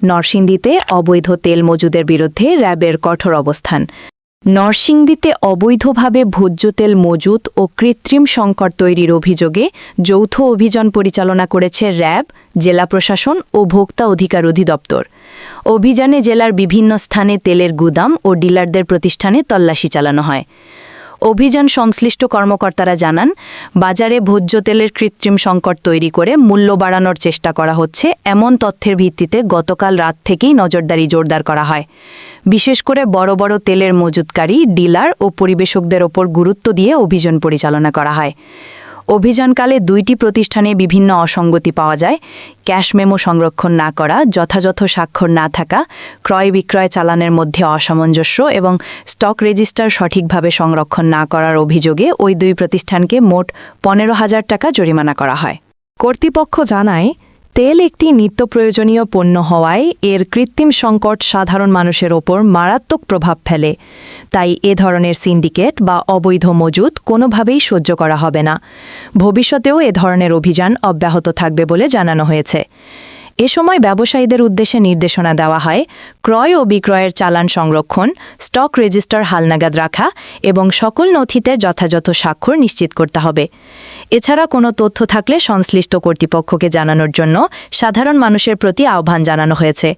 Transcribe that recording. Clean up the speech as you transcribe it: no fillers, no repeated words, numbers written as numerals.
নরসিংদীতে অবৈধ তেল মজুদের বিরুদ্ধে র্যাবের কঠোর অবস্থান। নরসিংদীতে অবৈধভাবে ভোজ্য তেল মজুত ও কৃত্রিম সংকট তৈরির অভিযোগে যৌথ অভিযান পরিচালনা করেছে র্যাব, জেলা প্রশাসন ও ভোক্তা অধিকার অধিদপ্তর। অভিযানে জেলার বিভিন্ন স্থানে তেলের গুদাম ও ডিলারদের প্রতিষ্ঠানে তল্লাশি চালানো হয়। অভিযান সংশ্লিষ্ট কর্মকর্তারা জানান, বাজারে ভোজ্য তেলের কৃত্রিম সংকট তৈরি করে মূল্য বাড়ানোর চেষ্টা করা হচ্ছে এমন তথ্যের ভিত্তিতে গতকাল রাত থেকেই নজরদারি জোরদার করা হয়। বিশেষ করে বড় বড় তেলের মজুতকারী, ডিলার ও পরিবেশকদের ওপর গুরুত্ব দিয়ে অভিযান পরিচালনা করা হয়। অভিযানকালে 2টি প্রতিষ্ঠানে বিভিন্ন অসঙ্গতি পাওয়া যায়। ক্যাশ মেমো সংরক্ষণ না করা, যথাযথ স্বাক্ষর না থাকা, ক্রয় বিক্রয় চালানের মধ্যে অসামঞ্জস্য এবং স্টক রেজিস্টার সঠিকভাবে সংরক্ষণ না করার অভিযোগে ওই 2 প্রতিষ্ঠানকে মোট 15,000 টাকা জরিমানা করা হয়। কর্তৃপক্ষ জানায়, তেল একটি নিত্য প্রয়োজনীয় পণ্য হওয়ায় এর কৃত্রিম সংকট সাধারণ মানুষের ওপর মারাত্মক প্রভাব ফেলে। তাই এ ধরনের সিন্ডিকেট বা অবৈধ মজুত কোনোভাবেই সহ্য করা হবে না। ভবিষ্যতেও এ ধরনের অভিযান অব্যাহত থাকবে বলে জানানো হয়েছে। এ সময় ব্যবসায়ীদের উদ্দেশ্যে নির্দেশনা দেওয়া হয়, ক্রয় ও বিক্রয়ের চালান সংরক্ষণ, স্টক রেজিস্টার হালনাগাদ রাখা এবং সকল নথিতে যথাযথ স্বাক্ষর নিশ্চিত করতে হবে। এছাড়া কোনো তথ্য থাকলে সংশ্লিষ্ট কর্তৃপক্ষকে জানানোর জন্য সাধারণ মানুষের প্রতি আহ্বান জানানো হয়েছে।